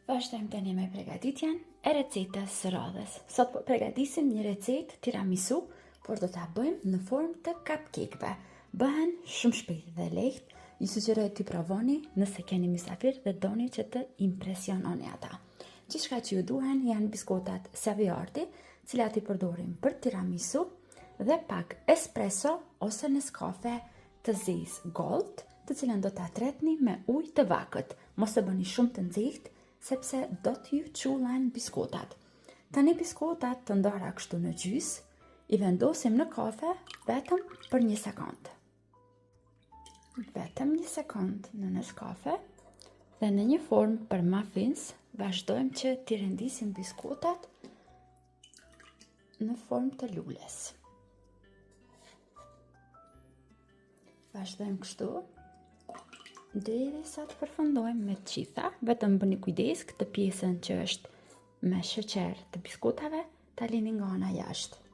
Vazhdojmë tani me përgatitjen e recetës së radhës. Sot po përgatisim një recetë tiramisu, por do ta bëjmë në formë të cupcake-ve. Bëhen shumë shpejt dhe lehtë. Ju sugjeroj t'i provoni nëse keni mysafir dhe doni që të impresiononi ata. Gjithçka që ju duhen janë biskotat Savoiardi, të cilat I përdorim për tiramisu, dhe pak espresso ose Nescafe të zezë Gold, të cilën do ta tretni me ujë të vakët. Mos e bëni shumë të nxehtë, sepse do t'ju çullen biskotat. Tani biskotat të ndara kështu në gjys, I vendosim në kafe vetëm për 1 sekond. Vetëm 1 sekond në Nescafe dhe në një formë për muffins vazhdojmë që t'i rendisim biskotat në formë të lules. Vazhdojmë kështu derisa të përfundojmë me të gjitha. Vetëm bëni kujdes këtë pjesën që është me sheqer të biskotave ta lini nga ana jashtë.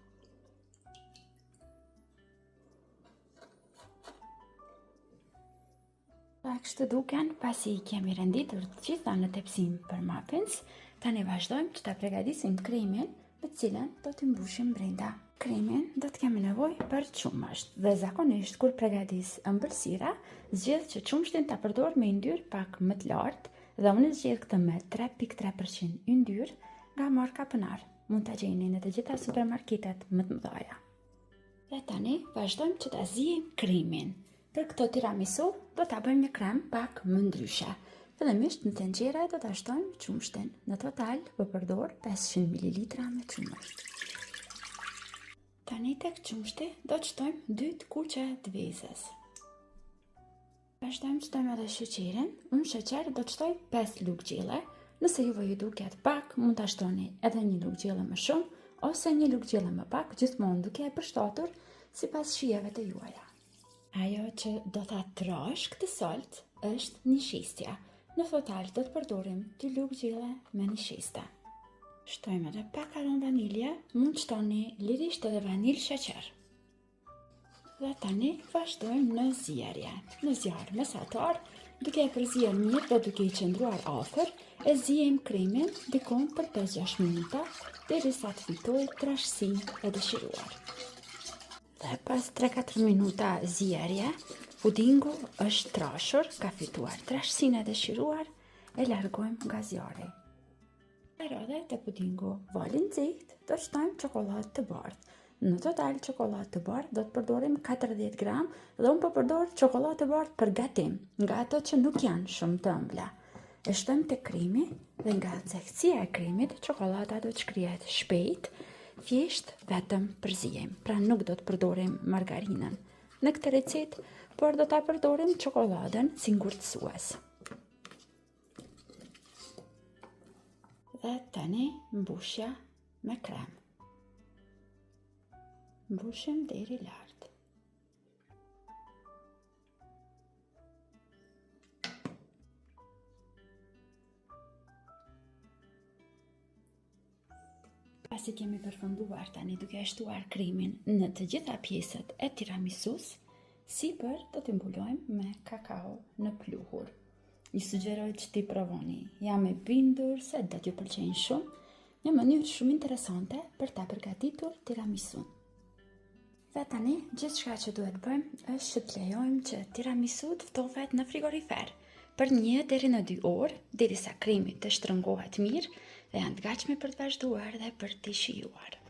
Pa kështu duken, pasi I kemi renditur të gjitha në tepsim për muffins, tani vazhdojmë që ta përgatisim kremin me të cilën do t'i mbushim brenda. Kremin do të kemi nevojë për qumësht dhe zakonisht kur përgatis ëmbëlsira, zgjedh që qumshtin ta përdor me yndyr pak më të lartë dhe unë zgjedh këtë me 3.3% yndyr nga marka Pënar. Mund ta gjeni në të gjitha supermarketet më të mëdha. Dhe tani vazhdojmë që ta zijim kremin. Për këtë tiramisu do ta bëjmë një krem pak më ndryshe. Fillimisht në tenxhere do ta shtojmë qumshtin. Në total po përdor 500 ml me qumësht. Tani tek qumshti do të shtojmë 2 kuqe të vezës. Vazhdojmë të shtojmë edhe sheqerin. Unë sheqer do të shtoj 5 lugë gjelle. Nëse juve ju duket pak, mund ta shtoni edhe 1 lugë gjelle më shumë ose 1 lugë gjelle më pak, gjithmonë duke e përshtatur sipas shijeve të juaja. Ajo që do ta trosh këtë solt është një shestja. Në total do të përdorim 2 lugë gjelle me një sheste. Shtojmë edhe pak aromë vanilje, mund shtoni lirisht edhe vanilë sheqer. Dhe tani vazhdojmë në zjerje. Në zjarr mesatar, duke e përzier mirë dhe duke I qëndruar afër, e ziejmë kremin dikon për 5-6 minuta, derisa të fitoj trashësinë e dëshiruar. Dhe pas 3-4 minuta zjerje, pudingu është trashur, ka fituar trashësinë e dëshiruar, e largojmë nga zjarri. Edhe të pudingu valin nxehtë, do të shtojmë çokoladë të bardhë. Në total çokoladë të bardhë do të përdorim 40 gram dhe unë po përdor çokoladë të bardhë për gatim, nga ato që nuk janë shumë të ëmbla. E shtojmë te kremi dhe nga nxehtësia e kremit, çokolada do të shkrihet shpejt, thjesht vetëm përziejmë. Pra nuk do të përdorim margarinën në këtë recetë, por do ta përdorim çokoladën si ngurtësues. Dhe tani mbushja me krem. Mbushim deri lart. Pasi kemi përfunduar tani duke e shtuar kremin në të gjitha pjesët e tiramisus, sipër do t'i mbulojmë me kakao në pluhur. Ju sugjeroj që t'i provoni. Jam e bindur se do t'ju pëlqejnë shumë, një mënyrë shumë interesante për ta përgatitur tiramisun. Dhe tani, gjithçka që duhet bëjmë është që të lejojmë që tiramisu të ftohet në frigorifer për 1 deri në 2 orë, derisa kremi të shtrëngohet mirë dhe janë të gatshme për të vazhduar dhe për t'i shijuar.